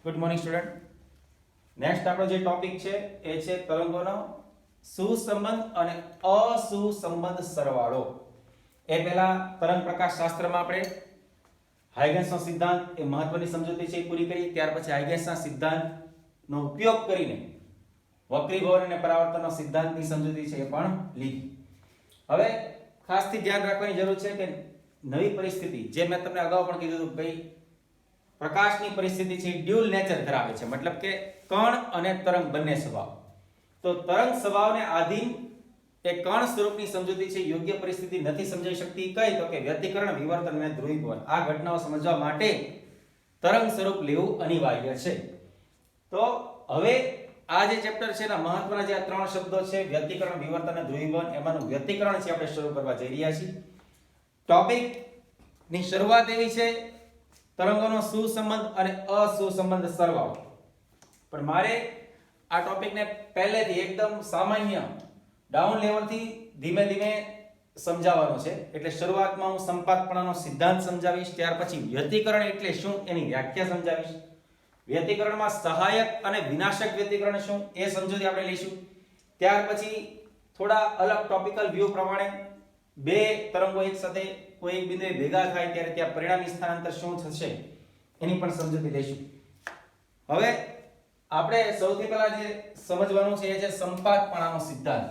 Good morning student. Next આપણો જે topic છે એ છે તરંગોનો સુસંબંધ અને અસુસંબંધ સરવાળો. એ પહેલા તરંગ પ્રકાશ શાસ્ત્રમાં આપણે હાઇગન્સનો સિદ્ધાંત એ મહત્વની સમજૂતી છે એ પૂરી કરી. ત્યાર પછી હાઇગન્સના સિદ્ધાંતનો ઉપયોગ કરીને વક્રીભવન અને પરાવર્તનનો સિદ્ધાંતની સમજૂતી છે એ પણ લીધી. હવે ખાસથી ધ્યાન રાખવાની જરૂર છે કે નવી પરિસ્થિતિ, જે મેં તમને અગાઉ પણ કીધું હતું, ભાઈ પ્રકાશની પરિસ્થિતિ છે ડ્યુઅલ નેચર ધરાવે છે, મતલબ કે કણ અને તરંગ બંને સ્વભાવ. તો તરંગ સ્વભાવને આધીન એ કણ સ્વરૂપની સમજૂતી છે યોગ્ય પરિસ્થિતિ નથી સમજાઈ શકતી. કઈ? તો કે વ્યતિકરણ, વિવર્તન અને ધ્રુવીભવન. આ ઘટનાઓ સમજવા માટે તરંગ સ્વરૂપ લેવું અનિવાર્ય છે. તો હવે આ જે ચેપ્ટર છે એના મહત્વના જે આ ત્રણ શબ્દો છે વ્યતિકરણ, વિવર્તન અને ધ્રુવીભવન, એમાંનું વ્યતિકરણ છે આપણે શરૂ કરવા જઈ રહ્યા છીએ. ટોપિક ની શરૂઆત એવી છે તરંગોનો સુસંબંધ અને અસુસંબંધ સરવાળો. પણ મારે આ ટોપિકને પહેલેથી એકદમ સામાન્ય ડાઉન લેવલથી ધીમે ધીમે સમજાવવાનો છે. એટલે શરૂઆતમાં હું સંપાતપણાનો સિદ્ધાંત સમજાવીશ, ત્યાર પછી વ્યતિકરણ એટલે શું એની વ્યાખ્યા સમજાવીશ, વ્યતિકરણમાં સહાયક અને વિનાશક વ્યતિકરણ શું એ સમજૂતી આપણે લઈશું. ત્યાર પછી થોડા અલગ ટોપિકલ વ્યૂ પ્રમાણે બે તરંગો એક સાથે કોઈ એક બિંદુએ ભેગા થાય ત્યારે ત્યાં પરિણામી સ્થાનાંતર શું થશે એની પણ સમજૂતી લઈશું. હવે આપણે સૌથી પહેલા જે સમજવાનું છે એ છે સંપાતપણાનો સિદ્ધાંત.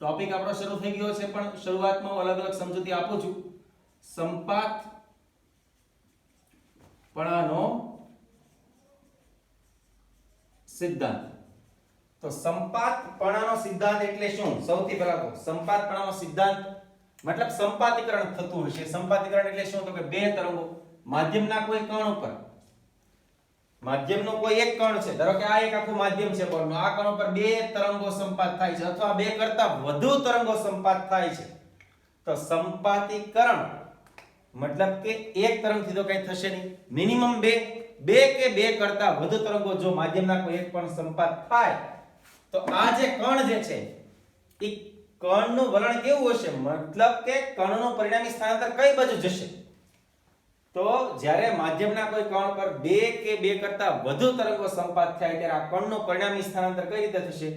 ટોપિક આપણો શરૂ થઈ ગયો છે પણ શરૂઆતમાં હું અલગ અલગ સમજૂતી આપું છું. સંપાતપણાનો સિદ્ધાંત. તો સંપાતપણાનો સિદ્ધાંત એટલે શું? સૌથી પહેલા તો સંપાતપણાનો સિદ્ધાંત મતલબ સંપાતીકરણ થતું હશે. સંપાતીકરણ એટલે શું? તો કે બે તરંગો માધ્યમના કોઈ કણ ઉપર, માધ્યમનો કોઈ એક કણ છે, ધારો કે આ એક આખું માધ્યમ છે બોલનું, આ કણ ઉપર બે તરંગો સંપાત થાય છે અથવા બે કરતા વધુ તરંગો સંપાત થાય છે. તો સંપાતીકરણ મતલબ કે એક તરંગથી તો કંઈ થશે નહીં, મિનિમમ બે કે બે કરતા વધુ તરંગો જો માધ્યમના કોઈ એક પણ સંપાત થાય તો આ જે કણ જે છે એ કણનું વલણ કેવું હશે? મતલબ કે કણનું પરિણામી સ્થાનાંતર કઈ બાજુ જશે? તો જ્યારે માધ્યમના કોઈ કણ પર બે કે બે કરતા વધુ તરંગો સંપાત થાય ત્યારે આ કણનું પરિણામી સ્થાનાંતર કઈ રીતે થશે?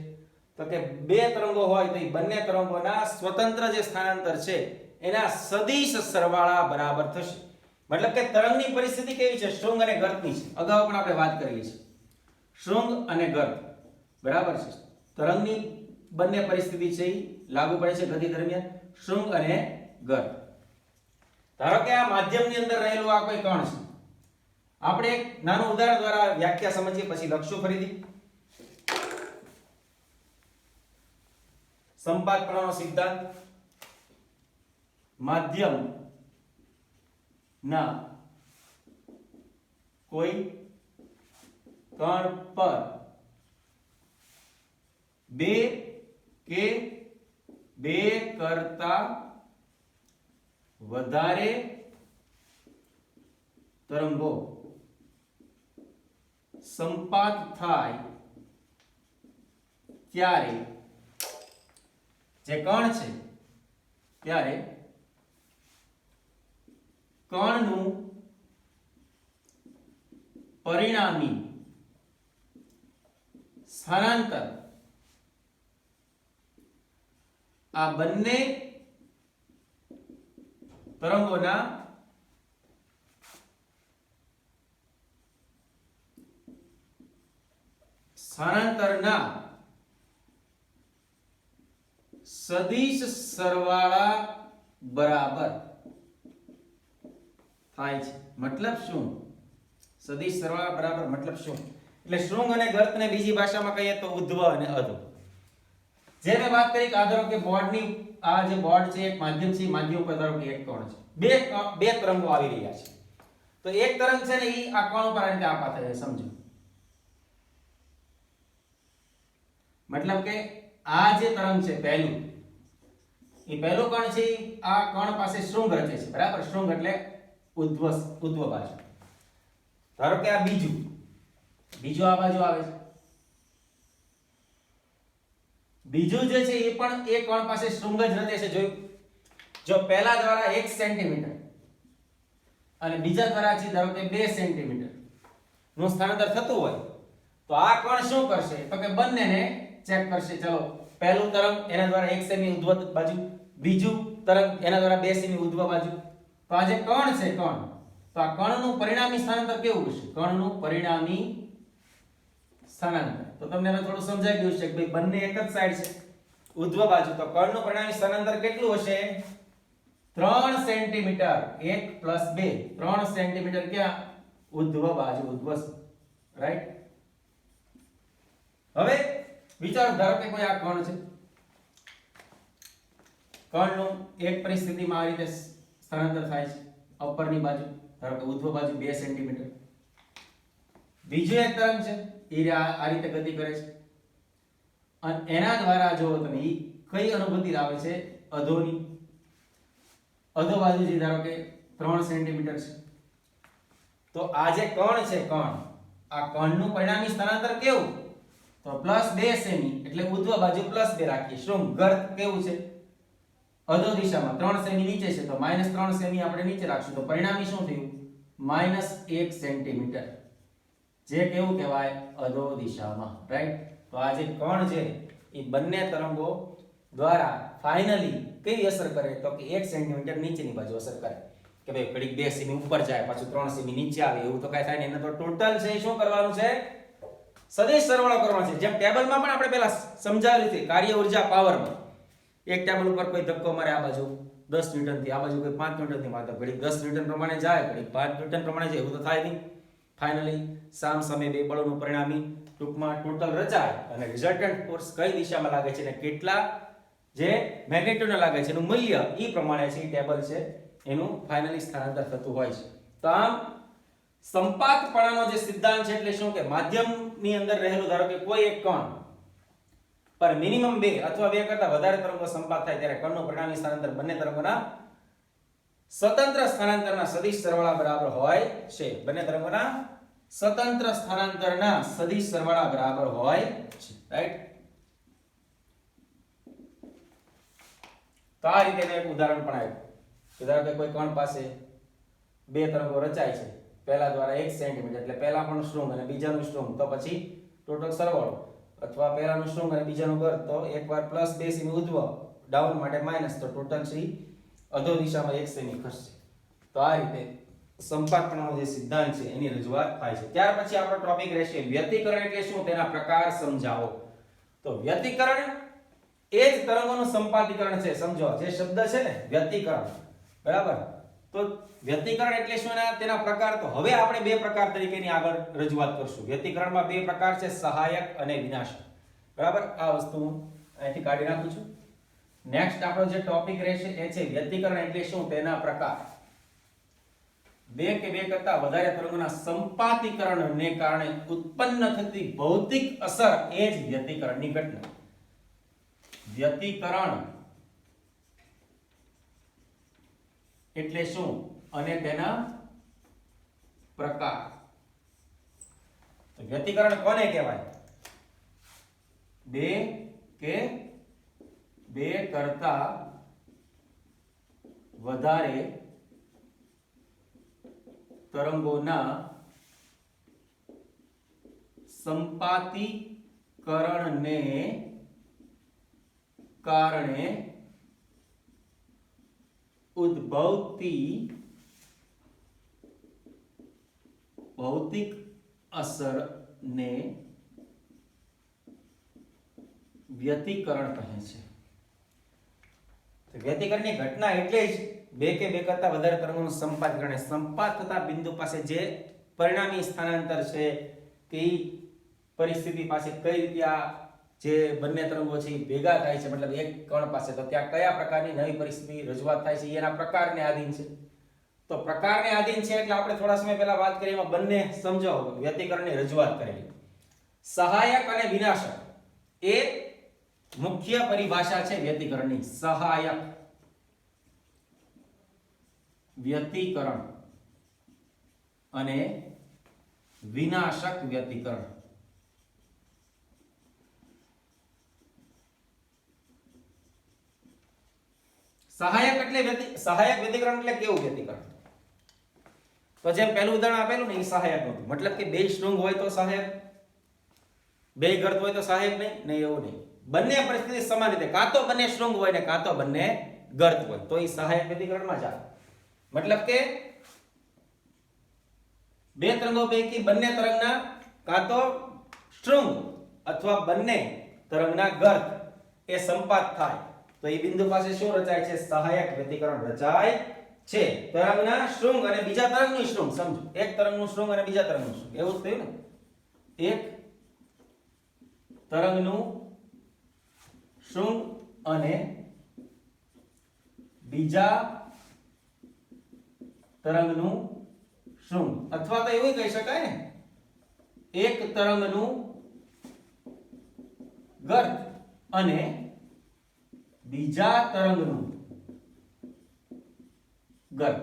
તો કે બે તરંગો હોય તો એ બંને તરંગોના સ્વતંત્ર જે સ્થાનાંતર છે એના સદિશ સરવાળા બરાબર થશે. મતલબ કે તરંગની પરિસ્થિતિ કેવી છે? શૃંગ અને ગર્તની છે. અગાઉ પણ આપણે વાત કરી છે શૃંગ અને ગર્ત બરાબર છે. તરંગની બંને પરિસ્થિતિ છે એ લાગુ પડે છે ગતિ દરમિયાન, શૃંગ અને ગર્ત. ધારો કે આ માધ્યમની અંદર રહેલું આ કોઈ કણ છે. આપણે એક નાનું ઉદાહરણ દ્વારા વ્યાખ્યા સમજીએ પછી લખશું ફરીથી. સંપાતપણાનો સિદ્ધાંત માધ્યમ ના કોઈ કણ પર બે કે બે કરતા વધારે તરંગો સંપાત થાય ત્યારે જે કણ છે ત્યારે કણનું પરિણામી સ્થાનાંતર આ બંને તરંગોના સ્થાનાંતરના સદિશ સરવાળા બરાબર થાય છે. મતલબ શું? સદિશ સરવાળા બરાબર મતલબ શું? એટલે શૃંગ અને ગર્તને બીજી ભાષામાં કહીએ તો ઉધ્વ અને અધ્વ. જે મેં વાત કરી કે ધારો કે બોર્ડની આ જે બોર્ડ છે એક માધ્યમ છે, માધ્યમ ઉપર ધારો કે એક કણ છે, બે તરંગો આવી રહ્યા છે. તો એક તરંગ છે ને એ આ કણ ઉપર આ રીતે આપા થાય, સમજો. મતલબ કે આ જે તરંગ છે પહેલું, એ પહેલું કણ છે આ કણ પાસે શૃંગ રચે છે બરાબર. શૃંગ એટલે ઉધ્વ બાજુ. ધારો કે આ બીજું આ બાજુ આવે છે. બીજું જે છે એ પણ એક કણ પાસે શૃંગ જ રચે છે. જોયું? જો પહેલા દ્વારા 1 સેન્ટીમીટર અને બીજા દ્વારા છે ધારો કે 2 સેન્ટીમીટર, નું સ્થાનાંતર થતું હોય તો આ કણ શું કરશે તો કે બંનેને ચેક કરશે. ચલો, પહેલું તરંગ એના દ્વારા 1 સેમી ઉર્ધ્વ બાજુ, બીજું તરંગ એના દ્વારા 2 સેમી ઉર્ધ્વ બાજુ. તો આ જે કણ છે કણ, તો આ કણનું પરિણામી સ્થાનાંતર કેવું હશે? કણનું પરિણામી સ્થાનાંતર તો તમને હવે થોડું સમજાઈ ગયું છે કે ભાઈ બંને એક જ સાઈડ છે ઉર્ધ્વ બાજુ, તો કણનું પરિણામી સ્થાનાંતર કેટલું હશે? 3 સેન્ટીમીટર. 1 + 2 3 સેન્ટીમીટર ક્યાં? ઉર્ધ્વ બાજુ, ઉર્ધ્વ, રાઈટ. હવે વિચારો, ધારો કે કોઈ આ કણ છે, કણનું એક પરિસ્થિતિમાં આ રીતે સ્થાનાંતર થાય છે ઉપરની બાજુ, ધારો કે ઉર્ધ્વ બાજુ 2 સેન્ટીમીટર. બીજો એક તરંગ છે એ આ રીતે ગતિ કરે છે અને એના દ્વારા જો તમે કઈ અનુભૂતિ લાવે છે? અધોની. અધો બાજુ જે ધારો કે 3 સેન્ટીમીટર છે, તો આ જે કણ છે કણ, આ કણનું પરિણામી સ્થાનાંતર કેવું? તો +2 સેમી, એટલે ઉર્ધ્વ બાજુ +2 રાખીએ. શું ગર્ત કેવું છે? અધો દિશામાં 3 સેમી નીચે છે તો -3 સેમી આપણે નીચે રાખશું, તો પરિણામી શું થયું? -1 સેન્ટીમીટર, જે કેવું કહેવાય? અધો દિશામાં, રાઈટ. તો આ જે કણ છે એ બંને તરંગો દ્વારા ફાઇનલી કઈ અસર કરે તો કે 1 સેન્ટીમીટર નીચેની બાજુ અસર કરે કે ભાઈ ઘડીક 2 સેમી ઉપર જાય પાછું 3 સેમી નીચે આવે, એવું તો કાઈ થાય નહીં. એને તો ટોટલ છે શું કરવાનું છે? સદિશ સરવાળો કરવાનો છે. જેમ ટેબલમાં પણ આપણે પહેલા સમજાવેલું છે કાર્ય ઊર્જા પાવરમાં, એક ટેબલ ઉપર કોઈ ધક્કો મારે આ બાજુ 10 ન્યૂટન થી, આ બાજુ કોઈ 5 ન્યૂટન થી મારે, તો ઘડીક 10 ન્યૂટન પ્રમાણે જાય, ઘડીક 5 ન્યૂટન પ્રમાણે જાય, એવું તો થાય નહીં. ફાઇનલી સામ સામે બે બળોનું પરિણામી ટૂંકમાં ટોટલ રચાય અને રિઝલ્ટન્ટ ફોર્સ કઈ દિશામાં લાગે છે અને કેટલા જે મેગ્નિટ્યુડને લાગે છે એનું મૂલ્ય ઈ પ્રમાણે છે ટેબલ છે એનું ફાઇનલી સ્થાનાંતર થતું હોય છે. તો આમ સંપાતપણાનો જે સિદ્ધાંત છે એટલે શું કે માધ્યમની અંદર રહેલું ધારો કે કોઈ એક કણ પર મિનિમમ 2 અથવા 2 કરતા વધારે તરંગો સંપાત થાય ત્યારે કણનું પરિણામી સ્થાનાંતર બંને તરંગોના સ્વતંત્ર સ્થાનાંતરના સદિશ સરવાળા બરાબર હોય છે. બંને તરંગોના સ્વતંત્ર સ્થાનાંતરના સદિશ સરવાળા બરાબર હોય છે, રાઈટ. તો આ રીતે એક ઉદાહરણ પણ આપ્યું કે ધારો કે કોઈ કણ પાસે બે તરંગો રચાય છે, પહેલા દ્વારા 1 સેન્ટીમીટર એટલે પહેલાનું સ્ટ્રોંગ અને બીજાનું સ્ટ્રોંગ, તો પછી ટોટલ સરવાળો, અથવા પહેલાનું સ્ટ્રોંગ અને બીજાનું ગર, તો એકવાર +2 સેમી ઉર્ધ્વ, ડાઉન માટે માઈનસ, તો ટોટલ છે અધો દિશામાં 1 સેમી ખસશે. તો આ રીતે સંપાતપણાનો જે સિદ્ધાંત છે એની રજૂઆત થાય છે. ત્યાર પછી આપણો ટોપિક રહેશે વ્યતિકરણ એટલે શું, તેના પ્રકાર સમજાવો. તો વ્યતિકરણ એ જ તરંગોનું સંપાતીકરણ છે. સમજો જે શબ્દ છે ને વ્યતિકરણ, બરાબર. તો વ્યતિકરણ એટલે શું અને તેના પ્રકાર, તો હવે આપણે બે પ્રકાર તરીકેની આગળ રજૂઆત કરશું. વ્યતિકરણમાં બે પ્રકાર છે, સહાયક અને વિનાશક, બરાબર. આ વસ્તુ અહીંથી કાઢી નાખું છું. નેક્સ્ટ આપણો જે ટોપિક રહેશે એ છે વ્યતિકરણ એટલે શું, તેના પ્રકાર. બે કે બે કરતા વધારે તરંગોના સંપાતીકરણને કારણે ઉત્પન્ન થતી ભૌતિક અસર એ જ વ્યતિકરણની ઘટના. વ્યતિકરણ એટલે શું અને તેના પ્રકાર. તો વ્યતિકરણ કોને કહેવાય? બે કે બે કરતા વધારે તરંગોના સંપાતીકરણને કારણે ઉદ્ભવતી ભૌતિક અસરને વ્યતિકરણ કહે છે. વ્યતિકરણની ઘટના એટલે જ બે કે બે કરતા વધારે તરંગોનું સંપાતીકરણ. સંપાત થતા બિંદુ પાસે જે પરિણામી સ્થાનાંતર છે કે પરિસ્થિતિ પાસે કઈ રીતે આ જે બંને તરંગો છે ભેગા થાય છે, મતલબ એક કણ પાસે, તો ત્યાં કયા પ્રકારની નવી પરિસ્થિતિ રજૂઆત થાય છે એના પ્રકારને આધીન છે. તો પ્રકારને આધીન છે એટલે આપણે થોડા સમય પહેલા વાત કરી એમાં બંને સમજો વ્યતિકરણની રજૂઆત કરેલી. સહાયક અને વિનાશક એ મુખ્ય પરિભાષા છે વ્યતિકરણની. સહાયક વ્યતિકરણ અને વિનાશક વ્યતિકરણ. સહાયક વ્યતિકરણ એટલે કેવું વ્યતિકરણ? તો જેમ પહેલું ઉદાહરણ આપેલું ને એ સહાયક નહોતું, મતલબ કે બે શૃંગ હોય તો સહાયક, બે ગર્ત હોય તો સહાયક નહીં, એવું નહીં. બંને પરિસ્થિતિ સમાન રીતે, કાં તો બંને શૃંગ હોય ને કાં તો બંને ગર્ત હોય તો એ સહાયક વ્યતિકરણમાં જ આવે. મતલબ કે બે તરંગો પૈકી બંને તરંગના કાં તો શૃંગ અથવા બંને તરંગના ગર્ત એ સંપાત થાય તો એ બિંદુ પાસે શું રચાય છે? સહાયક વ્યતિકરણ રચાય છે. તરંગના શૃંગ અને બીજા તરંગનું શૃંગ, સમજો એક તરંગનું શૃંગ અને બીજા તરંગનું શૃંગ, એવું જ થયું ને. એક તરંગનું શૃંગ અને બીજા તરંગનું શૃંગ, અથવા તો એવું કહી શકાય ને એક તરંગનું ગર્ત અને બીજા તરંગનું ગર્ત.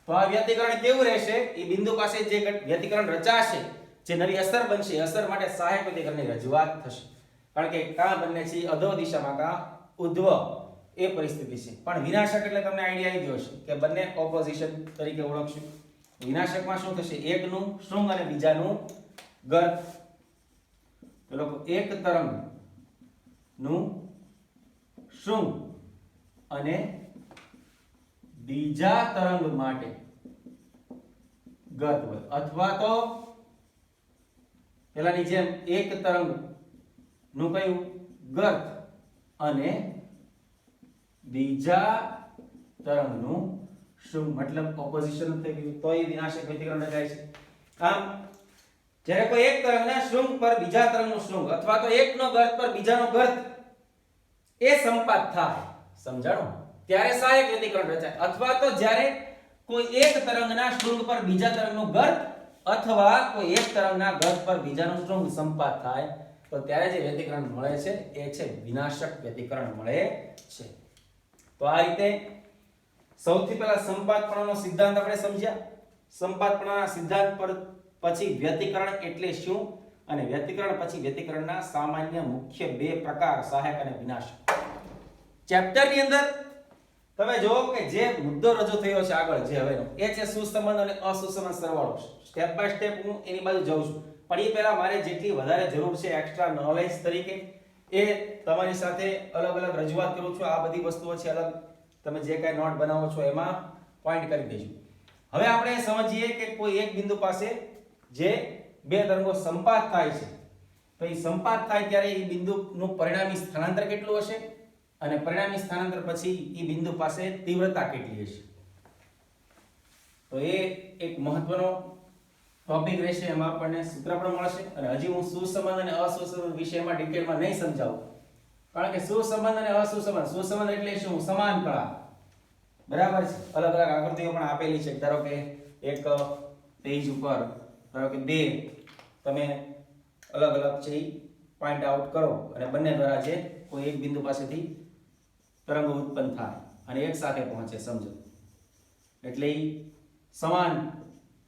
તો આ વ્યતિકરણ કેવું રહેશે? એ બિંદુ પાસે જે વ્યતિકરણ રચાશે, જે નવી અસર બનશે, અસર માટે સહાયક વ્યતિકરણની રજૂઆત થશે. કારણ કે કાં બંને છે અધો દિશામાં કાં ઉધ્વ, એ પરિસ્થિતિ છે. પણ વિનાશક એટલે તમને આઈડિયા આવી ગયો હશે કે બંને ઓપોઝિશન તરીકે ઓળખશું. વિનાશકમાં શું થશે? એકનું શૃંગ અને બીજાનું ગર્ત. તો લોકો એક તરંગનું શૃંગ અને બીજા તરંગ માટે ગર્ત હોય, અથવા તો પેલાની જેમ એક તરંગ નું કયું ગર્ત અને બીજા તરંગનું શૃંગ, મતલબ ઓપોઝિશન થઈ ગયું તો એ વિનાશક વ્યતિકરણ રચાય છે. આમ જ્યારે કોઈ એક તરંગના શૃંગ પર બીજા તરંગનું શૃંગ અથવા તો એકનો ગર્ત પર બીજાનો ગર્ત એ સંપાત થાય, સમજાણું, ત્યારે સહાયક વ્યતિકરણ રચાય. અથવા તો જ્યારે કોઈ એક તરંગના શૃંગ પર બીજા તરંગનું ગર્ત અથવા કોઈ એક તરંગના ગર્ત પર બીજાનું શૃંગ સંપાત થાય તો ત્યારે જે વ્યતિકરણ મળે છે એ છે વિનાશક વ્યતિકરણ મળે છે. તો આ રીતે સૌથી પહેલા સંપાતપણાનો સિદ્ધાંત આપણે સમજ્યા. સંપાતપણાના સિદ્ધાંત પર પછી વ્યતિકરણ એટલે શું અને વ્યતિકરણ પછી વ્યતિકરણના સામાન્ય મુખ્ય બે પ્રકાર, સહાયક અને વિનાશક. ચેપ્ટરની અંદર તમે જોવો કે જે મુદ્દો રજૂ થયો છે આગળ જે હવેનો એ છે સુસંબંધ અને અસુસંબંધ સરવાળો. સ્ટેપ બાય સ્ટેપ હું એની બાજુ જાઉં છું, પણ એ પહેલા મારે જેટલી વધારે જરૂર છે એક્સ્ટ્રા નોલેજ તરીકે એ તમારી સાથે અલગ અલગ રજૂઆત કરું છું. આ બધી વસ્તુઓ છે અલગ, તમે જે કાંઈ નોટ બનાવો છો એમાં પોઈન્ટ કરી દેજો. હવે આપણે સમજીએ કે કોઈ એક બિંદુ પાસે જે બે તરંગો સંપાત થાય છે તો એ સંપાત થાય ત્યારે એ બિંદુનું પરિણામી સ્થાનાંતર કેટલું હશે અને પરિણામી સ્થાનાંતર પછી એ બિંદુ પાસે તીવ્રતા કેટલી હશે. તો એ એક મહત્વનો ટોપિક રહેશે, એમાં આપણને સૂત્ર પણ મળશે. અને હજી હું સુસંબંધ અને અસુસંબંધ વિષયમાં ડિટેલમાં નહીં સમજાવું, કારણ કે સુસંબંધ અને અસુસંબંધ, સુસંબંધ એટલે શું? સમાન કળા, બરાબર છે. અલગ અલગ આકૃતિઓ પણ આપેલી છે. ધારો કે એક પેજ ઉપર ધારો કે બે તમે અલગ અલગ છે પોઈન્ટ આઉટ કરો અને બંને દ્વારા જે કોઈ એક બિંદુ પાસેથી તરંગો ઉત્પન્ન થાય અને એક સાથે પહોંચે, સમજો, એટલે એ સમાન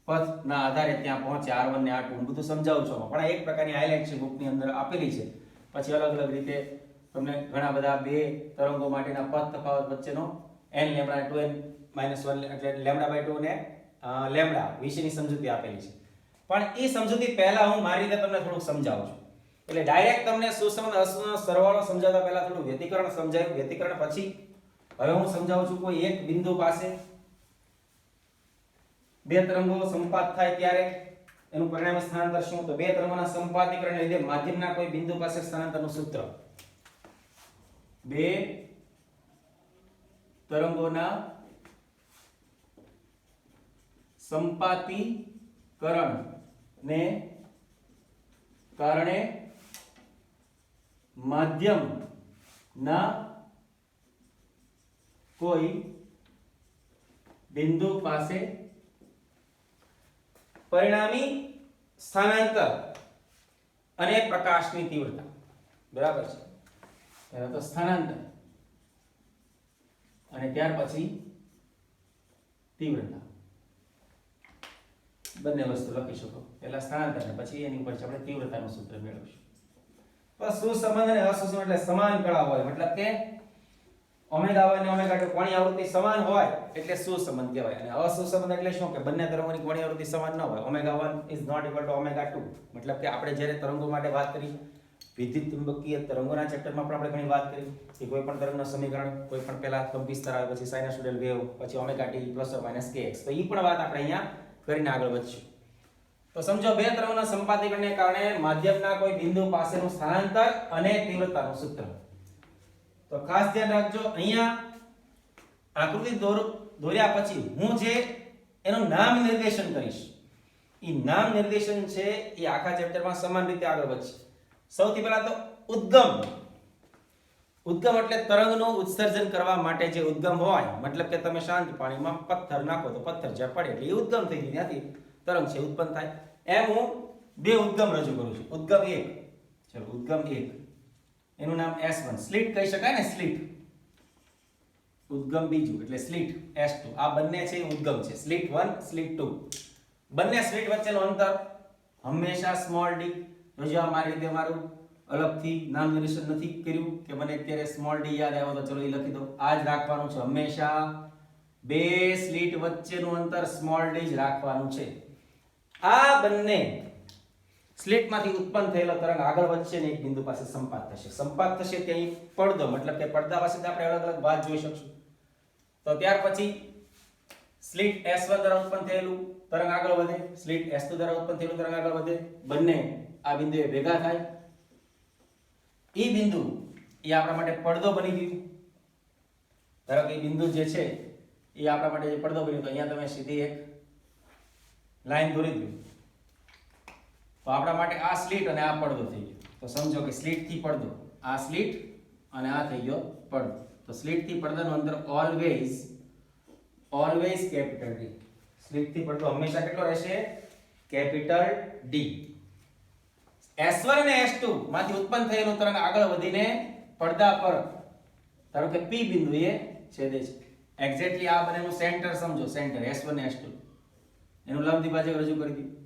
પથના આધારે ત્યાં પહોંચે, R1 ને R2 હું બધું સમજાવું છું, પણ એક પ્રકારની હાઇલાઇટ છે બુકની અંદર આપેલી છે. પછી અલગ અલગ રીતે તમને ઘણા બધા બે તરંગો માટેના પથ તફાવત વચ્ચેનો n લેમ્બડા 2n - 1 એટલે લેમ્બડા/2 ને લેમ્બડા વિશેની સમજૂતી આપેલી છે. પણ એ સમજૂતી પહેલા હું મારી રીતે તમને થોડુંક સમજાવું છું. એટલે ડાયરેક્ટ તમને સુસંબંધ અસુસંબંધ સરવાળો સમજાવતા પહેલા થોડું વ્યતિકરણ સમજાવ્યું. વ્યતિકરણ પછી હવે હું સમજાવું છું કોઈ એક બિંદુ પાસે બે તરંગો સંપાત થાય ત્યારે એનું પરિણામી સ્થાનાંતર શું? તો બે તરંગોના સંપાતીકરણને લીધે માધ્યમના કોઈ બિંદુ પાસે સ્થાનાંતરનું સૂત્ર. બે તરંગોના સંપાતીકરણને કારણે માધ્યમના કોઈ બિંદુ પાસે પરિણામી સ્થાનાંતર અને પ્રકાશની તીવ્રતા, બરાબર છે. પહેલા તો સ્થાનાંતર અને ત્યાર પછી તીવ્રતા, બંને વસ્તુ લખી શકો. પહેલા સ્થાનાંતર અને પછી એની ઉપર આપણે તીવ્રતાનું સૂત્ર મેળવીશું. તો સુસંબંધ અને અસુસંબંધ એટલે સમાન કળા હોય, મતલબ કે ઓમેગા 1 અને ઓમેગા 2 કોણીય આવૃત્તિ સમાન હોય એટલે સુસંબંધ કહેવાય અને અસુસંબંધ એટલે શું કે બંને તરંગોની કોણીય આવૃત્તિ સમાન ન હોય omega 1 is not equal to omega 2 મતલબ કે આપણે જ્યારે તરંગો માટે વાત કરી વિદ્યુત ચુંબકીય તરંગોના ચેપ્ટરમાં પણ આપણે ઘણી વાત કરી કે કોઈ પણ તરંગનું સમીકરણ કોઈ પણ પહેલા કંપનવિસ્તાર આવે પછી સાઇનસોઇડલ વેવ પછી ઓમેગા t ± kx તો ઈ પણ વાત આપણે અહીંયા કરીને આગળ વધશું તો સમજો બે તરંગોના સંપાતીકરણને કારણે માધ્યમના કોઈ બિંદુ પાસેનું સ્થાનાંતર અને તીવ્રતાનું સૂત્ર તો ખાસ ધ્યાન રાખજો અહીંયા આકૃતિ દોર્યા પછી હું જે એનું નામ નિર્દેશન કરીશ ઈ નામ નિર્દેશન છે એ આખા ચેપ્ટરમાં સમાન રીતે આગળ વધશે સૌથી પહેલા તો ઉદ્ગમ એટલે તરંગનું ઉત્સર્જન કરવા માટે જે ઉદ્ગમ હોય મતલબ કે તમે શાંત પાણીમાં પથ્થર નાખો તો પથ્થર જ્યાં પડે એટલે એ ઉદ્ગમ થઈ ગયું ત્યાંથી તરંગ છે ઉત્પન્ન થાય એમ હું બે ઉદ્ગમ રજૂ કરું છું ઉદ્ગમ 1 ચલો ઉદ્ગમ 1 એનું નામ S1 સ્લિટ કહી શકાય ને સ્લિટ ઉદ્ગમ બીજું એટલે સ્લિટ S2 આ બંને છે ઉદ્ગમ છે સ્લિટ 1 સ્લિટ 2 બંને સ્લિટ વચ્ચેનું અંતર હંમેશા સ્મોલ d જો મારી રીતે મારું અલગથી નામ નિર્દેશન નથી કર્યું કે મને અત્યારે સ્મોલ d યાદ આવ્યો તો ચલો એ લખી દો આ જ રાખવાનું છે હંમેશા બે સ્લિટ વચ્ચેનું અંતર સ્મોલ d જ રાખવાનું છે આ બંને સ્લિટમાંથી ઉત્પન્ન થયેલો તરંગ આગળ વધશે ને એક બિંદુ પાસે સંપાત થશે ત્યાં પડદો મતલબ કે પડદા પાસે આપણે અલગ અલગ વાત જોઈ શકશું તો ત્યાર પછી સ્લિટ S1 દ્વારા ઉત્પન્ન થયેલું તરંગ આગળ વધે સ્લિટ S2 દ્વારા ઉત્પન્ન થયેલું તરંગ આગળ વધે બંને આ બિંદુએ ભેગા થાય એ બિંદુ એ આપણા માટે પડદો બની ગયું ધારો કે બિંદુ જે છે એ આપણા માટે જે પડદો બન્યો તો અહીંયા તમે સીધી એક લાઈન દોરી દો તો આપણા માટે આ સ્લિટ અને આ પડદો થઈ ગયો તો સમજો કે સ્લિટ થી પડદો આ સ્લિટ અને આ થઈ ગયો પડદો તો સ્લિટ થી પડદાનું અંતર ઓલવેઝ કેપિટલ D સ્લિટ થી પડદો હંમેશા કેટલો રહેશે કેપિટલ D S1 અને S2 માંથી ઉત્પન્ન થયેલું તરંગ આગળ વધીને પડદા પર ધારો કે P બિંદુએ છેદે છે એક્ઝેક્ટલી આ બંનેનું સેન્ટર સમજો સેન્ટર S1 અને S2 એનું લંબ દ્વિભાજક રજૂ કરી દીધું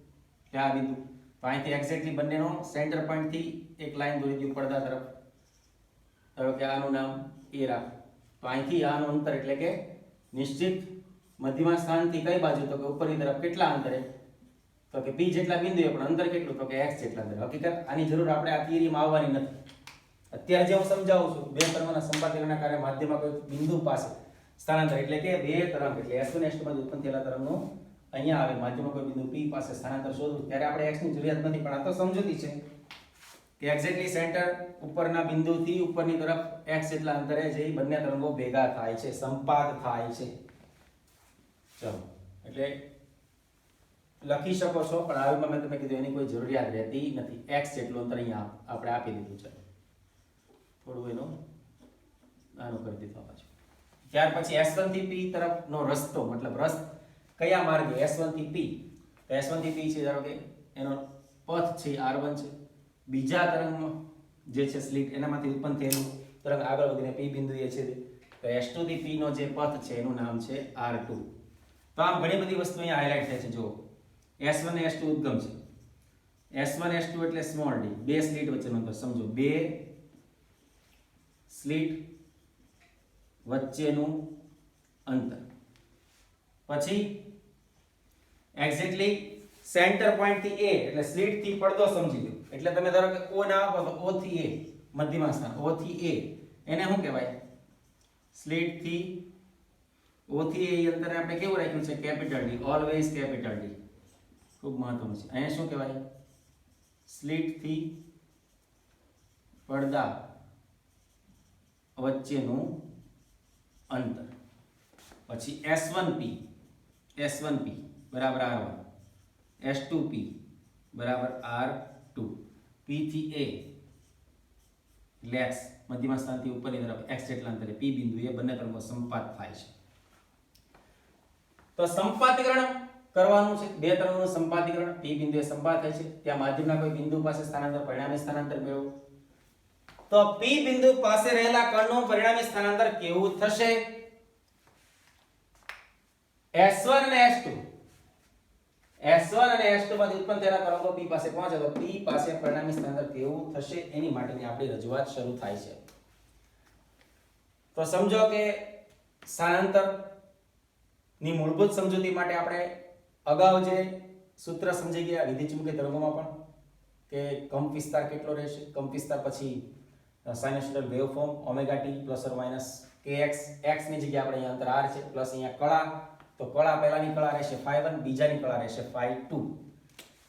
કે આ બિંદુ તો અહીંથી એક્ઝેક્ટલી બંનેનો સેન્ટર પોઈન્ટ થી એક લાઈન દોરી દીધું પડદા તરફ ધારો કે આનું નામ A રાખ તો અહીંથી આનું અંતર એટલે કે નિશ્ચિત મધ્યમાં સ્થાનથી કઈ બાજુ તો કે ઉપરની તરફ કેટલા અંતરે તો કે P જેટલા બિંદુએ પણ અંતર કેટલું તો કે x જેટલા અંતર હકીકત આની જરૂર આપણે આ થિયરીમાં આવવાની નથી અત્યારે જે હું સમજાવું છું બે તરંગોના સંપાતીકરણના કારણે માધ્યમમાં કોઈ બિંદુ પાસે સ્થાનાંતર એટલે કે બે તરંગ એટલે S1 અને S2 માંથી ઉત્પન્ન થયેલા તરંગનું અહીંયા આવે માધ્યમમાં કોઈ બિંદુ P પાસે સ્થાનાંતર શોધવું ત્યારે આપણે x ની જરૂરિયાત નથી પણ આ તો સમજૂતી છે કે એક્ઝેક્ટલી સેન્ટર ઉપરના બિંદુથી ઉપરની તરફ x જેટલા અંતરે જે બંને તરંગો ભેગા થાય છે સંપાત થાય છે ચલો એટલે લખી શકો છો પણ આમાં મેં તમને કીધું એની કોઈ જરૂરિયાત રહેતી નથી x જેટલું અંતર અહીંયા આપણે આપી દીધું છે થોડું એનો નાનું કરી દીધું પાછું ત્યાર પછી S1 થી P તરફનો રસ્તો મતલબ કયા માર્ગે S1 થી P તો S1 થી P છે ધારો કે એનો પથ છે R1 છે બીજા તરંગનો જે છે સ્લિટ એનામાંથી ઉત્પન્ન થયેલું તરંગ આગળ વધીને P બિંદુએ છે તો S2 થી P નો જે પથ છે એનું નામ છે R2 તો આમ ઘણી બધી વસ્તુ અહીંયા હાઇલાઇટ થાય છે જો S1 અને S2 ઉદ્ગમ છે S1 S2 એટલે સ્મોલ d બે સ્લિટ વચ્ચેનું અંતર સમજો બે સ્લિટ વચ્ચેનું અંતર પછી એક્ઝેક્ટલી સેન્ટર પોઈન્ટ થી A એટલે સ્લિટ થી પડદો સમજી લો એટલે તમે ધારો કે O ના આપો તો O થી A મધ્યમાં સ્થાન O થી A એને શું કહેવાય સ્લિટ થી O થી A અંતરે આપણે કેવું રાખ્યું છે capital D always capital D ખૂબ મહત્વનું છે અહીંયા શું કહેવાય સ્લિટ થી પડદા વચ્ચેનું અંતર પછી S1P બરાબર R1 S2P બરાબર R2 P થી A એટલે x મધ્યમાં સ્થાનથી ઉપરની તરફ x જેટલા અંતરે P બિંદુએ બંને તરફો સંપાત થાય છે તો સંપાતીકરણ કરવાનું છે બે તરંગોનું સંપાતીકરણ P બિંદુએ સંપાત થાય છે ત્યાં માધ્યમના કોઈ બિંદુ પાસે સ્થાનાંતર પરિણામી સ્થાનાંતર મેળવો તો P બિંદુ પાસે રહેલા કણનું પરિણામી સ્થાનાંતર કેવું થશે S1 અને S2 માંથી ઉત્પન્ન થયેલા તરંગો P પાસે પહોંચે તો P પાસે પરિણામી સ્થાનાંતર કેવું થશે એની માટેની આપણી રજૂઆત શરૂ થાય છે તો સમજો કે સ્થાનાંતર ની મૂળભૂત સમજૂતી માટે આપણે અગાઉ જે સૂત્ર સમજી ગયા વિદ્યુત ચુંબકીય તરંગોમાં પણ કે કંપ વિસ્તાર કેટલો રહેશે, કંપ વિસ્તાર પછી sinusoidal waveform omega T plus or minus kx, x ની જગ્યાએ આપણે અહીંયા અંતર r છે પ્લસ અહીંયા કળા, તો કળા પહેલાની કળા રહેશે phi1, બીજાની કળા રહેશે phi2.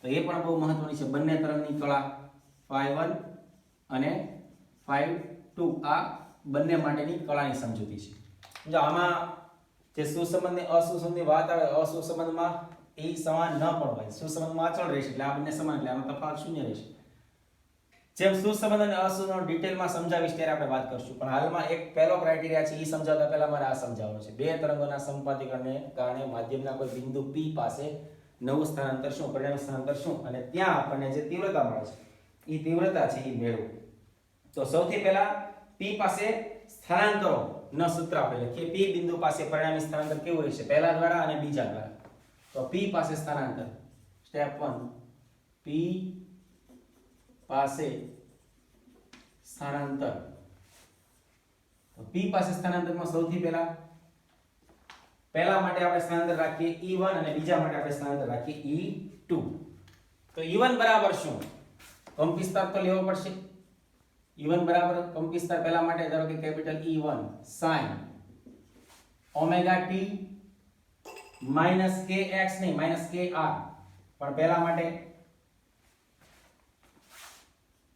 તો એ પણ બહુ મહત્વની છે, બંને તરંગની કળા phi1 અને phi2 આ બંને માટેની કળાની સમજૂતી છે. જો આમાં જે સુસંબંધ ને અસુસંબંધની વાત આવે, અસુસંબંધમાં એ સમાન ન પણ હોય, સુસંબંધમાં અચળ રહેશે એટલે આ બંને સમાન, એટલે આનો તફાવત શૂન્ય રહેશે. જેમ સુસંબંધ અને અસુસંબંધ ડિટેલમાં સમજાવીશ ત્યારે આપણે વાત કરશું, પણ હાલમાં એક પહેલો ક્રાઇટેરિયા છે એ સમજાવતા પહેલા મારે આ સમજાવવાનો છે. બે તરંગોના સંપાતીકરણને કારણે માધ્યમના કોઈ બિંદુ P પાસે નવું સ્થાનાંતર શું, પરિણામી સ્થાનાંતર શું, અને ત્યાં આપણને જે તીવ્રતા મળે છે એ તીવ્રતા છે એ મેળવો. તો સૌથી પહેલા P પાસે સ્થાનાંતરો નો સૂત્ર આપણે લખીએ. P બિંદુ પાસે પરિણામી સ્થાનાંતર કેવું રહેશે, પહેલા દ્વારા અને બીજા દ્વારા. તો P પાસે સ્થાનાંતર સ્ટેપ 1, P પાસે સ્થાનાંતર. તો P પાસે સ્થાનાંતરમાં સૌથી પહેલા માટે આપણે સ્થાનાંતર રાખીએ E1 અને બીજા માટે આપણે સ્થાનાંતર રાખીએ E2. તો E1 બરાબર શું, કંપ વિસ્તાર તો લેવો પડશે. E1 બરાબર કંપ વિસ્તાર પહેલા માટે ધારો કે capital E1 sin omega t minus kx નહીં માઈનસ kr, પણ પહેલા માટે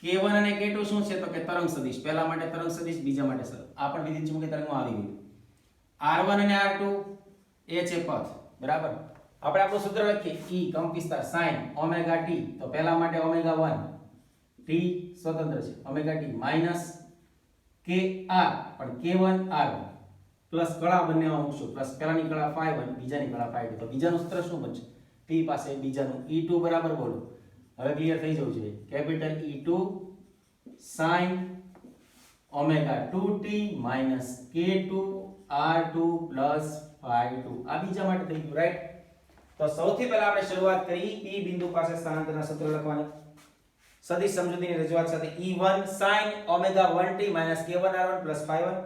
k1 અને k2 શું છે તો કે તરંગ સદિશ, પહેલા માટે તરંગ સદિશ, બીજા માટે સર આ પણ વિદ્યુત ચુંબકીય તરંગમાં આવી ગયું. r1 અને r2 એ છે પથ, બરાબર. આપણે આપણું સૂત્ર લખીએ E કંપ વિસ્તાર sin ઓમેગા t, તો પહેલા માટે ઓમેગા 1 t સ્વતંત્ર છે ઓમેગા t માઈનસ kr પણ k1 r1 પ્લસ કળા બંનેમાં મૂકશું, પ્લસ પહેલાની કળા phi1 બીજાની કળા phi2. તો બીજાનું સૂત્ર શું બનશે, P પાસે બીજાનું E2 બરાબર, બોલો હવે ક્લિયર થઈ જવું જોઈએ. Capital E2 sin omega 2t minus k2 r2 plus phi2. આ બીજા માટે થઈ ગયું, રાઈટ. તો સૌથી પહેલા આપણે શરૂઆત કરી P બિંદુ પાસે સ્થાનાંતરના સૂત્ર લખવાની. સદિશ સમજૂતીની રજૂઆત સાથે E1 sin omega 1t minus k1 r1 plus phi1,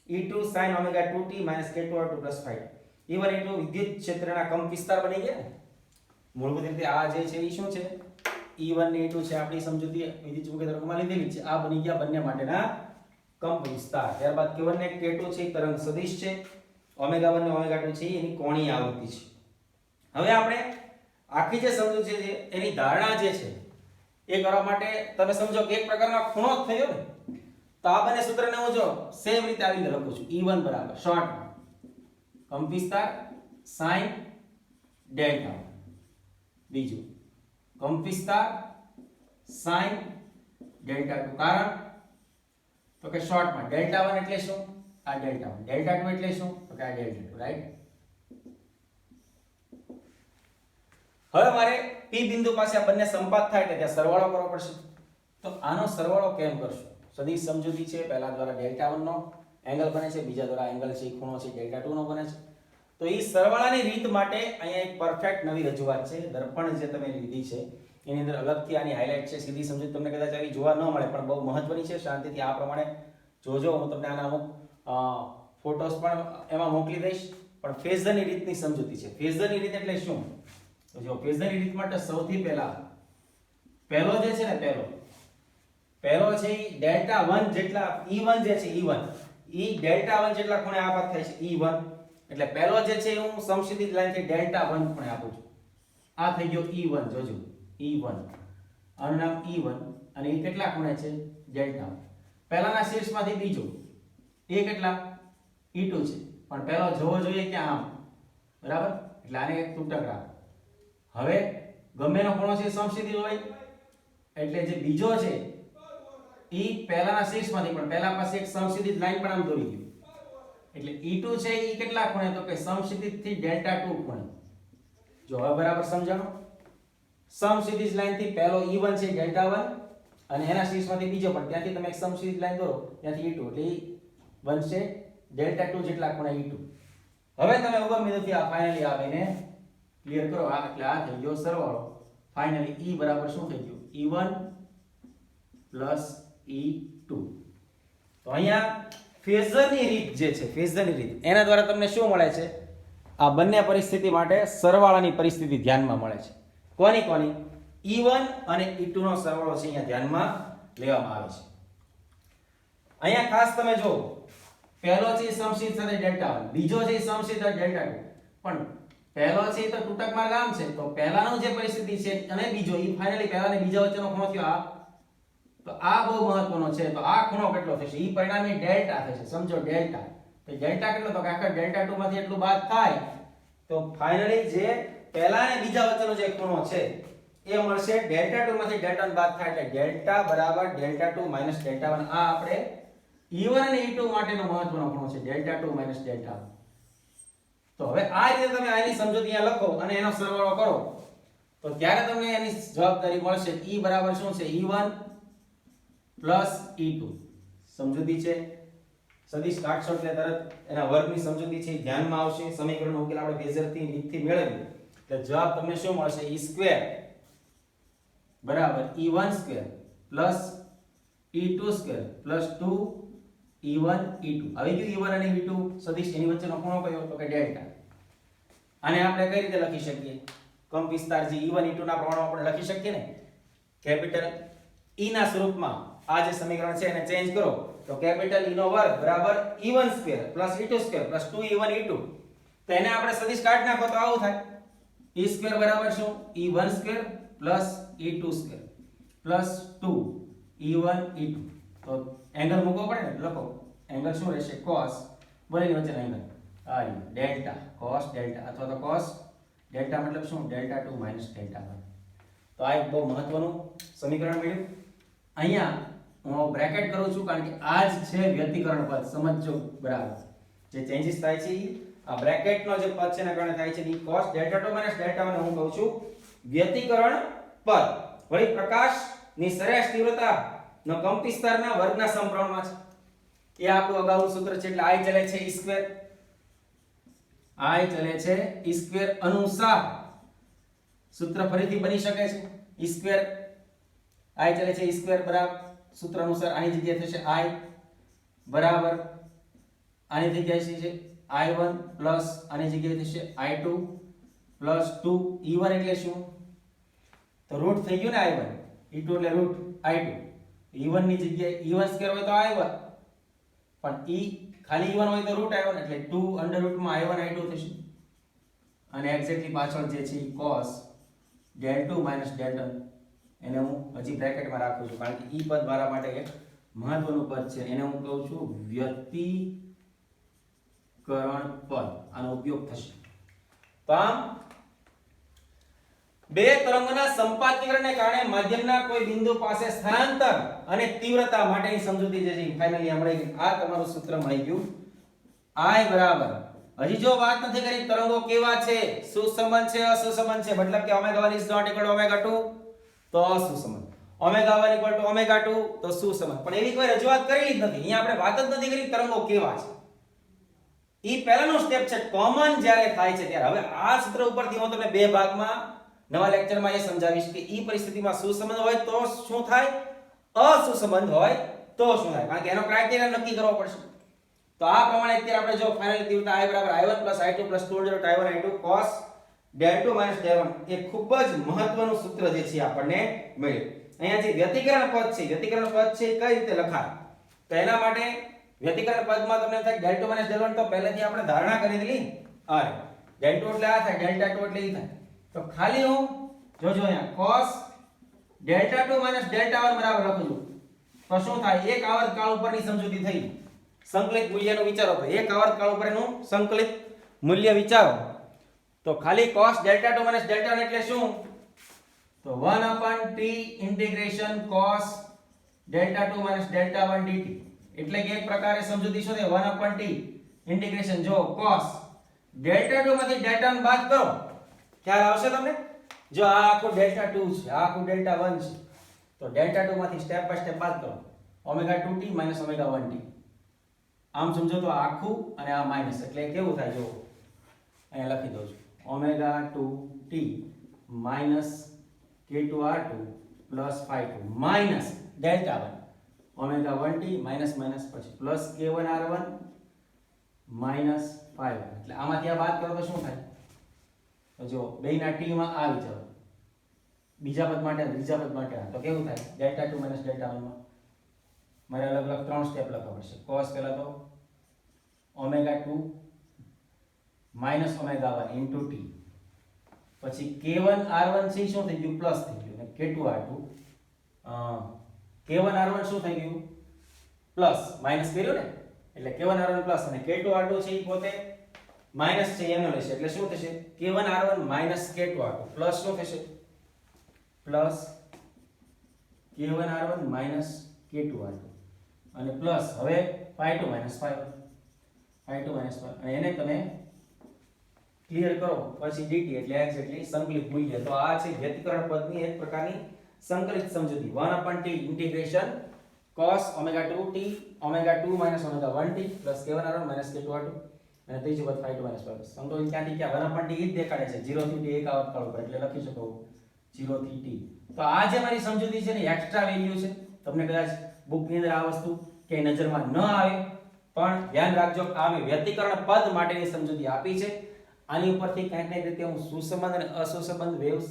E2 sin omega 2t minus k2 r2 plus phi2. E1 E2 વિદ્યુત ક્ષેત્રના કંપ વિસ્તાર બની ગયા. મૂળભૂત રીતે આ જે છે એ શું છે, E1 ને E2 છે આપણી સમજૂતી વિદ્યુત ચુંબકીય તરંગમાં લીધેલી છે. આ બની ગયા બંને માટેના કંપ વિસ્તાર. ત્યારબાદ k1 ને k2 છે એ તરંગ સદિશ છે, ઓમેગા 1 ને ઓમેગા 2 છે એની કોણીય આવૃત્તિ છે. હવે આપણે આખી જે સમજૂતી છે એની ધારણા જે છે એ કરવા માટે તમે સમજો કે એક પ્રકારનો ખૂણો જ થયો ને, તો આ બંને સૂત્રને હું જો સેમ રીતે આવી રીતે લખું છું. E1 બરાબર શોર્ટમાં કંપ વિસ્તાર sin ડેલ્ટા, બીજું કંપ વિસ્તાર sin ડેલ્ટા 2. કારણ તો કે શોર્ટમાં ડેલ્ટા 1 એટલે શું, આ ડેલ્ટા 1, ડેલ્ટા 2 એટલે શું તો કે આ ડેલ્ટા 2, રાઈટ. હવે મારે P બિંદુ પાસે આ બંને સંપાત થાય એટલે ત્યાં સરવાળો કરવો પડશે. તો આનો સરવાળો કેમ કરશું, સદિશ સમજૂતી છે, પહેલા દ્વારા ડેલ્ટા 1 નો એંગલ બને છે, બીજા દ્વારા એંગલ છે ખૂણો છે ડેલ્ટા 2 નો બને છે. તો એ સરવાળાની રીત માટે અહીંયા એક પરફેક્ટ નવી રજૂઆત છે, દર્પણ જે તમે લીધી છે એની અંદર અલગથી આની હાઇલાઇટ છે. સીધી સમજૂતી તમને કદાચ આવી જોવા ન મળે પણ બહુ મહત્વની છે, શાંતિથી આ પ્રમાણે જોજો. હું તમને આના અમુક ફોટોસ પણ એમાં મોકલી દઈશ. પણ ફેઝરની રીતની સમજૂતી છે. ફેઝરની રીત એટલે શું, તો જો ફેઝરની રીત માટે સૌથી પહેલા પહેલો જે છે ને પહેલો છે એ ડેલ્ટા 1 જેટલા E1 જે છે E1 એ ડેલ્ટા 1 જેટલા ખૂણે આપાત થાય છે E1, એટલે પહેલો જે છે હું સમક્ષિતિજ લાઈનથી ડેલ્ટા 1 ખૂણે આપું છું. આ થઈ ગયો E1, જોજો E1, આનું નામ E1 અને એ કેટલા ખૂણે છે ડેલ્ટા 1. પહેલાના શીર્ષમાંથી બીજો એ કેટલા E2 છે, પણ પહેલો જોવો જોઈએ કે આમ, બરાબર, એટલે આને એક તૂટક રાખ. હવે ગમેનો ખૂણો છે સમક્ષિતિજ હોય એટલે જે બીજો છે ઈ પહેલાના શીર્ષમાંથી પણ પહેલા પાસે એક સમક્ષિતિજ લાઈન પણ આમ દોરી ગયું, એટલે E2 છે ઈ કેટલા ખૂણે તો કે સમક્ષિતિજ થી ડેલ્ટા 2 ખૂણે. જો હવે બરાબર સમજાણો, સમક્ષિતિજ લાઈન થી પહેલો E1 છે ડેલ્ટા 1 અને એના શીર્ષમાંથી બીજો પણ ત્યાંથી તમે એક સમક્ષિતિજ લાઈન દોરો ત્યાંથી E2 એટલે ઈ બનશે ડેલ્ટા 2 જેટલા ખૂણે E2. હવે તમે ઉગમ બિંદુથી આ ફાઇનલી આ બેને ક્લિયર કરો. આ એટલે આ થઈ ગયો સરવાળો. ફાઇનલી E બરાબર શું થઈ ગયું E1 પ્લસ E2. તો અહીંયા ફેઝરની રીત જે છે, ફેઝરની રીત, એના દ્વારા તમને શું મળે છે? આ બંને પરિસ્થિતિ માટે સરવાળાની પરિસ્થિતિ ધ્યાનમાં મળે છે. કોની કોની? E1 અને E2 નો સરવાળો છે અહીંયા ધ્યાનમાં લેવામાં આવે છે. અહીંયા ખાસ તમે જો, પહેલો છે સમશીત સાથે ડેલ્ટા 1, બીજો છે સમશીત સાથે ડેલ્ટા 2. પણ પહેલો છે તો તૂટક માર્ગ આમ છે, તો પહેલાનો જે પરિસ્થિતિ છે અને બીજો, ઈ ફાઇનલી પહેલા અને બીજા વચ્ચેનો ખૂણો થયો આ, તો આ બહુ મહત્વનો છે. તો આ ખૂણો કેટલો થશે? ઈ પરિણામી ડેલ્ટા થશે. સમજો ડેલ્ટા. તો ડેલ્ટા કેટલો? તો કે આખા ડેલ્ટા 2 માંથી એટલું બાદ થાય તો ફાઇનલી જે પહેલા અને બીજા વચ્ચેનો જે ખૂણો છે એ મળશે. ડેલ્ટા 2 માંથી ડેલ્ટા 1 બાદ થાય એટલે ડેલ્ટા બરાબર ડેલ્ટા 2 માઈનસ ડેલ્ટા 1. આ આપણે E1 અને E2 માટેનો મહત્વનો ખૂણો છે, ડેલ્ટા 2 માઈનસ ડેલ્ટા 1. તો હવે આ રીતે તમે આની સમજૂતી અહીંયા લખો અને એનો સરવાળો કરો તો ત્યારે તમને એની જવાબદારી મળશે. E બરાબર શું છે? E1 plus E2. સમજૂતી છે, સદિશ કાઢશો એટલે તરત એના વર્ગની સમજૂતી છે ધ્યાનમાં આવશે. સમીકરણનો ઉકેલ આપણે ફેઝરથી રીતથી મેળવીએ એટલે જવાબ તમને શું મળશે? E સ્ક્વેર બરાબર E1 square plus E2 square plus 2E1 E2. આવી ગયું E1 અને E2 સદિશ, એની વચ્ચેનો ખૂણો કયો? તો કે ડેલ્ટા. આને આપણે કઈ રીતે લખી શકીએ? કંપ વિસ્તાર જે E1 E2 ના પ્રમાણમાં આપણે લખી શકીએ ને, કેપિટલ E ના સ્વરૂપમાં. આ જે સમીકરણ છે એને ચેન્જ કરો તો કેપિટલ E નો વર્ગ બરાબર E1 square plus E2 square plus 2E1 E2. તો એને આપણે સદિશ કાઢી નાખો તો આવું થાય. E સ્ક્વેર બરાબર શું? E1 square plus E2 square plus 2E1 E2. તો એંગલ મૂકવો પડે ને, લખો એંગલ શું રહેશે? cos, બંનેની વચ્ચેનો એંગલ આ ડેલ્ટા, cos ડેલ્ટા અથવા તો cos ડેલ્ટા મતલબ શું? Delta 2 minus delta 1. તો આ એક બહુ મહત્વનું સમીકરણ મળ્યું. અહીંયા હું બ્રેકેટ કરું છું કારણ કે આ જ છે વ્યતિકરણ પદ. સમજો બરાબર, જે ચેન્જીસ થાય છે આ બ્રેકેટનો જે પદ છે એના કારણે થાય છે. એ cos ડેલ્ટા 2 માઈનસ ડેલ્ટા 1 હું કહું છું વ્યતિકરણ પદ. વળી પ્રકાશની સરેરાશ તીવ્રતા નો કંપ વિસ્તારના વર્ગના સમપ્રમાણમાં છે. એ આપણું અગાઉનું સૂત્ર છે. એટલે I ચલે છે E સ્ક્વેર, I ચલે છે E સ્ક્વેર અનુસાર. સૂત્ર ફરીથી બની શકે છે E સ્ક્વેર, I ચલે છે E સ્ક્વેર બરાબર સૂત્ર અનુસાર આની જગ્યાએ થશે I બરાબર આની જગ્યાએ છે I1 પ્લસ આની જગ્યાએ થશે I2 પ્લસ 2E1 એટલે શું? તો રૂટ થઈ ગયું ને I1, E2 એટલે રૂટ I2. E1 ની જગ્યાએ E1 સ્ક્વેર હોય તો I1, પણ E ખાલી E1 હોય તો રૂટ I1 એટલે 2 અંડર રૂટમાં I1 I2 થશે. અને એક્ઝેક્ટલી પાછળ જે છે cos del 2 માઈનસ del 1 એને હું હજી બ્રેકેટમાં રાખું છું કારણ કે E પદ મારા માટે એક મહત્વનું પદ છે. એને હું કહું છું વ્યતિકરણ પદ. આનો ઉપયોગ થશે. તો આમ બે તરંગના સંપાતીકરણને કારણે માધ્યમના કોઈ બિંદુ પાસે સ્થાનાંતર અને તીવ્રતા માટેની સમજૂતી જે છે ફાઇનલી મળી ગઈ. આ તમારું સૂત્ર મળી ગયું. I બરાબર, હજી જો વાત નથી કરી તરંગો કેવા છે, સુસંબંધ છે અસુસંબંધ છે, મતલબ કે omega 1 is not equal to omega 2 તો અસુસંબંધ, omega 1 equal to omega 2 તો સુસંબંધ. પણ એવી કોઈ રજૂઆત કરેલી જ નથી. અહીંયા આપણે વાત જ નથી કરી તરંગો કેવા છે. ઈ પહેલાનો સ્ટેપ છે. કોમન જ્યારે થાય છે ત્યારે. હવે આ સૂત્ર ઉપરથી હું તમને બે ભાગમાં નવા લેક્ચરમાં એ સમજાવીશ કે ઈ પરિસ્થિતિમાં સુસંબંધ હોય તો શું થાય, અસુસંબંધ હોય તો શું થાય, કારણ કે એનો ક્રાઇટેરિયા નક્કી કરવો પડશે. તો આ પ્રમાણે અત્યારે આપણે જો ફાઇનલ તીવ્રતા I બરાબર I1 I2 2 I1 I2 cos del 2 del 1 એ ખૂબ જ મહત્વનું સૂત્ર જે છે આપણને મળ્યું. અહીંયા જે વ્યતિકરણ પદ છે, વ્યતિકરણ પદ છે કઈ રીતે લખાય તો એના માટે વ્યતિકરણ પદમાં તમને થાય del 2 del 1 તો પહેલેથી આપણે ધારણા કરી દીધી. આ del 2 એટલે આ થાય, delta 2 એટલે ઈ થાય. તો ખાલી હું જોજો અહીંયા cos delta 2 delta 1 બરાબર લખું છું તો શું થાય, એક આવર્તકાળ ઉપરની સમજૂતી થઈ. સંકલિત મૂલ્યનું વિચારો તો એક આવર્તકાળ ઉપરનું સંકલિત મૂલ્ય વિચારો તો ખાલી cos delta 2 delta 1 એટલે શું, તો 1/t integration cos delta 2 delta 1 dt. એટલે કે એક પ્રકારે સમજૂતી શું થાય, 1/t integration જો cos delta 2 માંથી delta 1 બાદ કરો ખ્યાલ આવશે તમને. જો આ આખું delta 2 છે, આ આખું delta 1 છે, તો delta 2 માંથી સ્ટેપ બાય સ્ટેપ બાદ કરો omega 2t omega 1t. આમ સમજો તો આખું અને આ માઈનસ એટલે કેવું થાય જો અહીંયા લખી દઉં છું omega 2t minus k2r2 plus phi2 minus delta 1 omega 1t minus minus પછી પ્લસ k1r1 માઇનસ 5 એટલે આમાંથી આ બાદ કરો તો શું થાય? તો જો બેયના t માં આ વિચારો, બીજા પદ માટે આ તો કેવું થાય? ડેલ્ટા 2 માઇનસ ડેલ્ટા 1 માં મારે અલગ અલગ 3 સ્ટેપ લખવા પડશે. cos પહેલા તો omega 2 minus omega 1 into t, પછી k1r1 છે શું થઈ ગયું? પ્લસ થઈ ગયું, અને k2r2 k1r1 શું થઈ ગયું? પ્લસ માઇનસ કર્યું ને એટલે k1r1 પ્લસ અને k2r2 છે એ પોતે માઇનસ છે એનો લેશે એટલે શું થશે? k1r1 માઇનસ k2r2 પ્લસ શું થશે? પ્લસ k1r1 માઇનસ k2r2 અને પ્લસ હવે 5 માઇનસ 5 અને એને તમે ક્લિયર કરો પછી dt એટલે એક્ઝેક્ટલી સંકલિત મૂલ્ય. તો આ છે વ્યતિકરણ પદની એક પ્રકારની સંકલિત સમજૂતી. 1/t integration cos omega 2t omega 2 minus omega 1t plus k1r1 minus k2r2 અને ત્રીજું પદ 5 minus 5. સમજો ક્યાંથી ક્યાં 1/t જ દેખાડે છે 0 થી t એક આવત કાઢો પડે એટલે લખી શકો 0 થી t. તો આ જે મારી સમજૂતી છે ને એક્સ્ટ્રા વેલ્યુ છે. તમને કદાચ બુક ની અંદર આ વસ્તુ કે નજરમાં ન આવે પણ ધ્યાન રાખજો આ મેં વ્યતિકરણ પદ માટેની સમજૂતી આપી છે. આની ઉપરથી કંઈક ને રીતે હું સુસંબંધ અને અસુસંબંધ વેવ્સ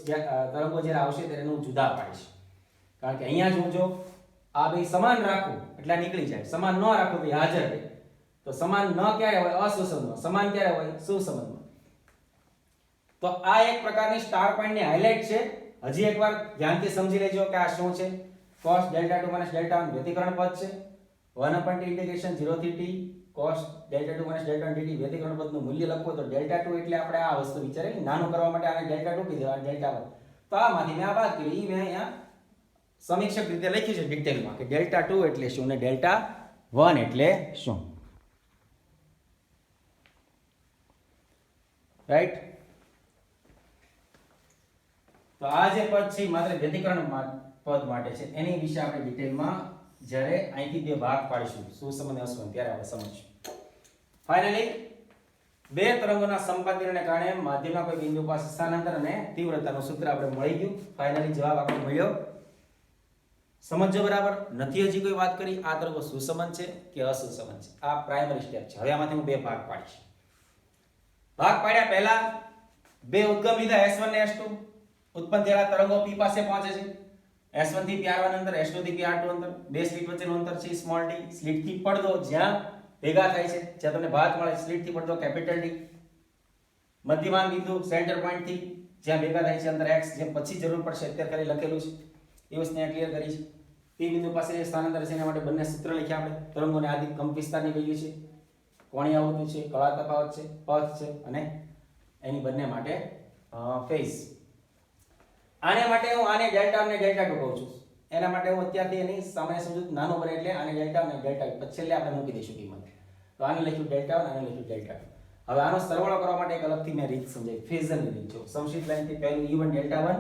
તરંગો જ્યારે આવશે ત્યારે હું જુદા પાડીશ. કારણ કે અહીંયા જોજો આ બે સમાન રાખો એટલે નીકળી જાય, સમાન ન રાખો તો હાજર રહે. તો સમાન ન ક્યારે હોય? અસુસંબંધમાં. સમાન ક્યારે હોય? સુસંબંધમાં. તો આ એક પ્રકારની સ્ટાર પોઈન્ટ ની હાઇલાઇટ છે. હજી એકવાર ધ્યાનથી સમજી લેજો કે આ શું છે. cos delta 2 minus delta 1 વ્યતિકરણ પદ છે. 1/t ઇન્ટિગ્રેશન 0 થી t cos delta 2 minus delta 1 dt વ્યતિકરણ પદનું મૂલ્ય લખો તો delta 2 એટલે આપણે આ વસ્તુ વિચારે નાનું કરવા માટે આને delta 2 કીધું, આ delta 1. તો આમાંથી મેં આ બાદ કરી. ઈ મેં અહીંયા સમીક્ષક રીતે લખ્યું છે ડિટેલમાં કે delta 2 એટલે શું ને delta 1 એટલે શું. રાઈટ? તો આ જે પદ છે માત્ર વ્યતિકરણ પદ માટે છે. એની વિશે આપણે ડિટેલમાં જ્યારે અહીંથી બે ભાગ પાડીશું સુસંબંધ અસંબંધ ત્યારે આપણે સમજીશું. ફાઇનલી બે તરંગોના સંપાદનને કારણે માધ્યમના કોઈ બિંદુ પાસે સ્થાનાંતર અને તીવ્રતાનું સૂત્ર આપણે મળી ગયું. ફાઇનલી જવાબ આપણને મળ્યો. સમજો બરાબર? નથી હજી કોઈ વાત કરી આ તરંગો સુસંબંધ છે કે અસુસંબંધ છે. આ પ્રાઇમરી સ્ટેપ છે. હવે આમાંથી હું બે ભાગ પાડીશ. ભાગ પાડ્યા પહેલા બે ઉદ્ગમ લીધા S1 ને S2. ઉત્પન્ન થયેલા તરંગો P પાસે પહોંચે છે. S1 થી P1 અંતર, S2 થી P2 અંતર, બે સ્લિટ વચ્ચેનું અંતર છે સ્મોલ d. સ્લિટ થી પડદો જ્યાં ભેગા થાય છે, જ્યાં તમને ભાત મળે, સ્લિટ થી પડદો કેપિટલ D. મધ્યમાન બિંદુ સેન્ટર પોઈન્ટ થી જ્યાં ભેગા થાય છે અંતર x, જે પછી જરૂર પડશે અત્યારે ખાલી લખેલું છે એ વસ્તુને ક્લિયર કરી છે. P બિંદુ પાસે સ્થાનાંતર છે એના માટે બંને સૂત્ર લખ્યા આપણે. તરંગોને આદિ કંપ વિસ્તારની વેલ્યુ છે, કોણીય આવૃત્તિ છે, કળા તફાવત છે, પથ છે અને એની બંને માટે ફેઝ. આને માટે હું આને ડેલ્ટા અને ડેલ્ટા 2 કહું છું. એના માટે હું અત્યારથી એની સામાન્ય સમજૂતી નાનો બને એટલે આને ડેલ્ટા અને ડેલ્ટા 2 પછી છેલ્લે આપણે મૂકી દઈશું કિંમત. તો આને લખ્યું ડેલ્ટા 1 આને લખ્યું ડેલ્ટા 2. હવે આનો સરવાળો કરવા માટે એક અલગથી મેં રીત સમજાવી, ફેઝરની રીત. જો સમશીત લાઈનથી પહેલું E1 ડેલ્ટા 1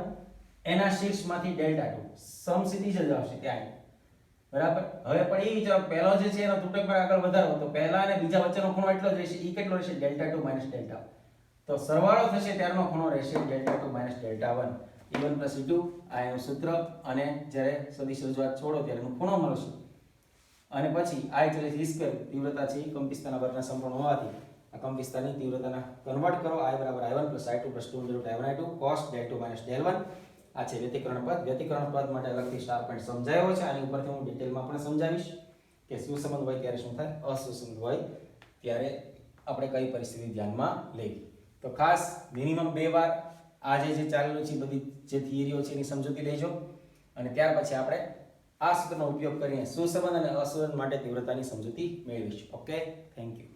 એના શીર્ષમાંથી ડેલ્ટા 2 સમસીધી જ આવશે ત્યાં. બરાબર? હવે પણ એ વિચારો પહેલો જે છે એનો તૂટક પર આગળ વધારો તો પહેલા અને બીજા વચ્ચેનો ખૂણો એટલો જ રહેશે. E કેટલો રહેશે? Delta 2 minus delta 1. તો સરવાળો થશે ત્યારનો ખૂણો રહેશે delta 2 minus delta 1. E1 plus E2 આ એનું સૂત્ર અને જ્યારે સદિશ રજૂઆત છોડો ત્યારે એનો ખૂણો મળશે. અને પછી I એટલે e² તીવ્રતા છે કંપવિસ્તારના વર્ગના સંપૂર્ણ હોવાથી આ કંપવિસ્તારની તીવ્રતાના કન્વર્ટ કરો. I બરાબર I1 plus I2 plus 2 √ I1 I2 cos del 2 minus del 1. આ છે વ્યતિકરણ પદ. વ્યતિકરણ પદ માટે અલગથી સ્ટાર પોઈન્ટ સમજાયો છે. આની ઉપરથી હું ડિટેલમાં પણ સમજાવીશ કે સુસંબંધ હોય ત્યારે શું થાય, અસુસંબંધ હોય ત્યારે આપણે કઈ પરિસ્થિતિ ધ્યાનમાં લેવી. તો ખાસ મિનિમમ 2 વાર આ જે ચાલેલું છે બધી જે થિયરીઓ છે એની સમજૂતી લેજો અને ત્યાર પછી આપણે આ સૂત્રનો ઉપયોગ કરીને સુસંબંધ અને અસંબંધ માટે તીવ્રતાની સમજૂતી મેળવીશું. Okay, thank you.